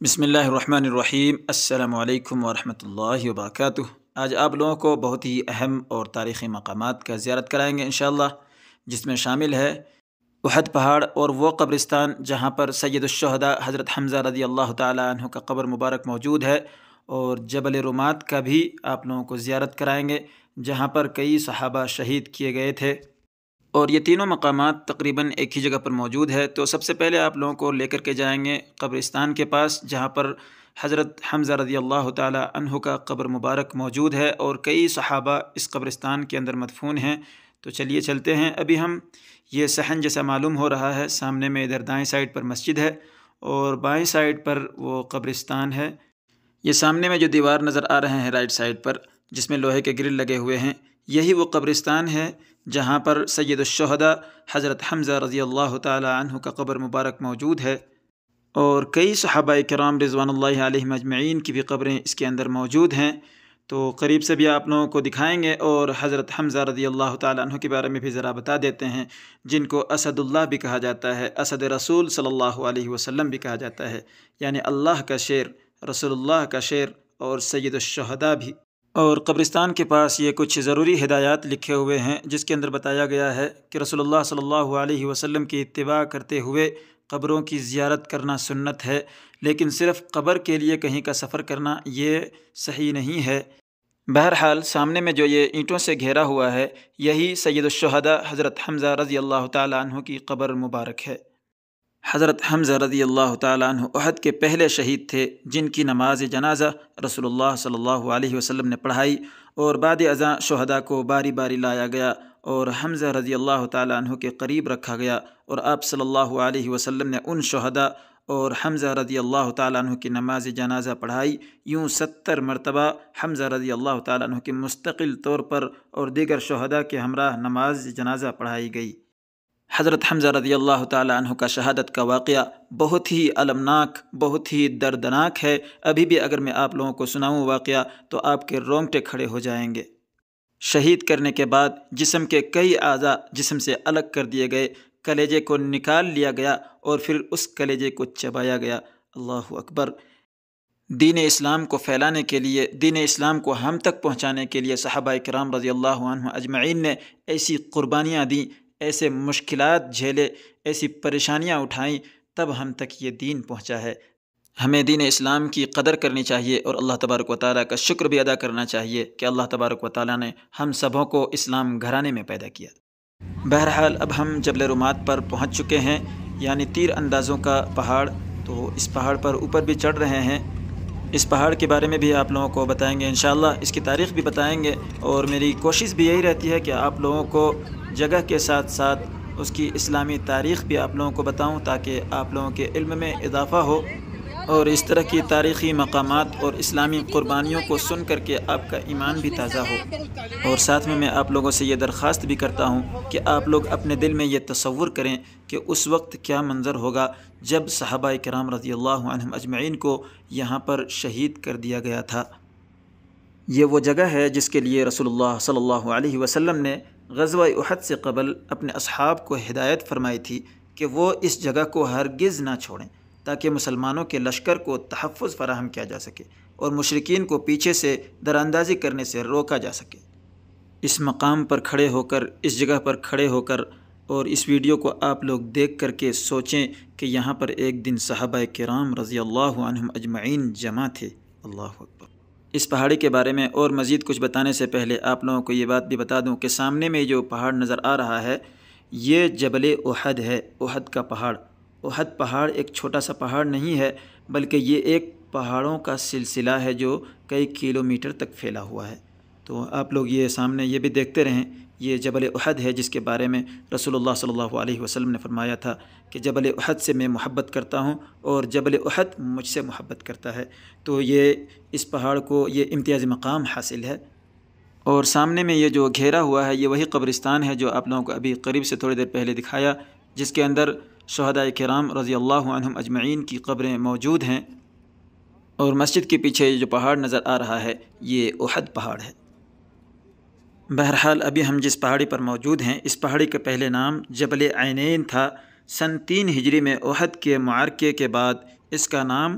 بسم اللہ الرحمن الرحیم۔ السلام علیکم ورحمۃ اللہ وبرکاتہ۔ آج آپ لوگوں کو بہت ہی اہم اور تاریخی مقامات کا زیارت کرائیں گے انشاءاللہ، جس میں شامل ہے احد پہاڑ اور وہ قبرستان جہاں پر سید الشہداء حضرت حمزہ رضی اللہ تعالی عنہ کا قبر مبارک موجود ہے، اور جبل رمات کا بھی آپ لوگوں کو زیارت کرائیں گے جہاں پر کئی صحابہ شہید کیے گئے تھے، اور یہ تینوں مقامات تقریباً ایک ہی جگہ پر موجود ہے۔ تو سب سے پہلے آپ لوگوں کو لے کر کے جائیں گے قبرستان کے پاس جہاں پر حضرت حمزہ رضی اللہ تعالی عنہ کا قبر مبارک موجود ہے، اور کئی صحابہ اس قبرستان کے اندر مدفون ہیں۔ تو چلیے چلتے ہیں۔ ابھی ہم یہ صحن جیسا معلوم ہو رہا ہے، سامنے میں ادھر دائیں سائڈ پر مسجد ہے اور بائیں سائڈ پر وہ قبرستان ہے۔ یہ سامنے میں جو دیوار نظر آ رہے ہیں رائٹ سائڈ پر، جس میں لوہے کے گرل لگے ہوئے ہیں، یہی وہ قبرستان ہے جہاں پر سید الشہداء حضرت حمزہ رضی اللہ تعالی عنہ کا قبر مبارک موجود ہے، اور کئی صحابہ کرام رضوان اللہ علیہم اجمعین کی بھی قبریں اس کے اندر موجود ہیں۔ تو قریب سے بھی آپ لوگوں کو دکھائیں گے، اور حضرت حمزہ رضی اللہ تعالی عنہ کے بارے میں بھی ذرا بتا دیتے ہیں، جن کو اسد اللہ بھی کہا جاتا ہے، اسد رسول صلی اللہ علیہ وسلم بھی کہا جاتا ہے، یعنی اللہ کا شیر، رسول اللہ کا شیر، اور سید الشہداء بھی۔ اور قبرستان کے پاس یہ کچھ ضروری ہدایات لکھے ہوئے ہیں، جس کے اندر بتایا گیا ہے کہ رسول اللہ صلی اللہ علیہ وسلم کی اتباع کرتے ہوئے قبروں کی زیارت کرنا سنت ہے، لیکن صرف قبر کے لیے کہیں کا سفر کرنا یہ صحیح نہیں ہے۔ بہرحال سامنے میں جو یہ اینٹوں سے گھیرا ہوا ہے، یہی سید الشہداء حضرت حمزہ رضی اللہ تعالی عنہ کی قبر مبارک ہے۔ حضرت حمزہ رضی اللہ تعالی عنہ احد کے پہلے شہید تھے، جن کی نماز جنازہ رسول اللہ صلی اللہ علیہ وسلم نے پڑھائی، اور بعد ازاں شہداء کو باری باری لایا گیا اور حمزہ رضی اللہ تعالی عنہ کے قریب رکھا گیا، اور آپ صلی اللہ علیہ وسلم نے ان شہداء اور حمزہ رضی اللہ تعالی عنہ کی نماز جنازہ پڑھائی۔ یوں 70 مرتبہ حمزہ رضی اللہ تعالی عنہ کی مستقل طور پر اور دیگر شہداء کے ہمراہ نماز جنازہ پڑھائی گئی۔ حضرت حمزہ رضی اللہ تعالی عنہ کا شہادت کا واقعہ بہت ہی المناک، بہت ہی دردناک ہے۔ ابھی بھی اگر میں آپ لوگوں کو سناؤں واقعہ تو آپ کے رونگٹے کھڑے ہو جائیں گے۔ شہید کرنے کے بعد جسم کے کئی اعضاء جسم سے الگ کر دیے گئے، کلیجے کو نکال لیا گیا اور پھر اس کلیجے کو چبایا گیا۔ اللہ اکبر۔ دین اسلام کو پھیلانے کے لیے، دین اسلام کو ہم تک پہنچانے کے لیے صحابہ کرام رضی اللہ عنہ اجمعین نے ایسی قربانیاں دیں، ایسے مشکلات جھیلے، ایسی پریشانیاں اٹھائیں، تب ہم تک یہ دین پہنچا ہے۔ ہمیں دین اسلام کی قدر کرنی چاہیے، اور اللہ تبارک و تعالیٰ کا شکر بھی ادا کرنا چاہیے کہ اللہ تبارک و تعالیٰ نے ہم سبوں کو اسلام گھرانے میں پیدا کیا۔ بہرحال اب ہم جبل رمات پر پہنچ چکے ہیں، یعنی تیر اندازوں کا پہاڑ۔ تو اس پہاڑ پر اوپر بھی چڑھ رہے ہیں۔ اس پہاڑ کے بارے میں بھی آپ لوگوں کو بتائیں گے انشاءاللہ، اس کی تاریخ بھی بتائیں گے، اور میری کوشش بھی یہی رہتی ہے کہ آپ لوگوں کو جگہ کے ساتھ ساتھ اس کی اسلامی تاریخ بھی آپ لوگوں کو بتاؤں، تاکہ آپ لوگوں کے علم میں اضافہ ہو، اور اس طرح کی تاریخی مقامات اور اسلامی قربانیوں کو سن کر کے آپ کا ایمان بھی تازہ ہو۔ اور ساتھ میں آپ لوگوں سے یہ درخواست بھی کرتا ہوں کہ آپ لوگ اپنے دل میں یہ تصور کریں کہ اس وقت کیا منظر ہوگا جب صحابہ کرام رضی اللہ عنہم اجمعین کو یہاں پر شہید کر دیا گیا تھا۔ یہ وہ جگہ ہے جس کے لیے رسول اللہ صلی اللہ علیہ وسلم نے غزوہ احد سے قبل اپنے اصحاب کو ہدایت فرمائی تھی کہ وہ اس جگہ کو ہرگز نہ چھوڑیں، تاکہ مسلمانوں کے لشکر کو تحفظ فراہم کیا جا سکے اور مشرکین کو پیچھے سے دراندازی کرنے سے روکا جا سکے۔ اس مقام پر کھڑے ہو کر، اس جگہ پر کھڑے ہو کر، اور اس ویڈیو کو آپ لوگ دیکھ کر کے سوچیں کہ یہاں پر ایک دن صحابہ کرام رضی اللہ عنہم اجمعین جمع تھے۔ اللہ اکبر۔ اس پہاڑی کے بارے میں اور مزید کچھ بتانے سے پہلے آپ لوگوں کو یہ بات بھی بتا دوں کہ سامنے میں جو پہاڑ نظر آ رہا ہے، یہ جبل احد ہے، احد کا پہاڑ۔ احد پہاڑ ایک چھوٹا سا پہاڑ نہیں ہے، بلکہ یہ ایک پہاڑوں کا سلسلہ ہے جو کئی کلومیٹر تک پھیلا ہوا ہے۔ تو آپ لوگ یہ سامنے یہ بھی دیکھتے رہیں، یہ جبل احد ہے جس کے بارے میں رسول اللہ صلی اللہ علیہ وسلم نے فرمایا تھا کہ جبل احد سے میں محبت کرتا ہوں اور جبل احد مجھ سے محبت کرتا ہے۔ تو یہ اس پہاڑ کو یہ امتیازی مقام حاصل ہے۔ اور سامنے میں یہ جو گھیرا ہوا ہے، یہ وہی قبرستان ہے جو آپ لوگوں کو ابھی قریب سے تھوڑی دیر پہلے دکھایا، جس کے اندر شہداء کرام رضی اللہ عنہم اجمعین کی قبریں موجود ہیں۔ اور مسجد کے پیچھے جو پہاڑ نظر آ رہا ہے، یہ احد پہاڑ ہے۔ بہرحال ابھی ہم جس پہاڑی پر موجود ہیں، اس پہاڑی کا پہلے نام جبل عینین تھا۔ سن 3 ہجری میں احد کے معرکے کے بعد اس کا نام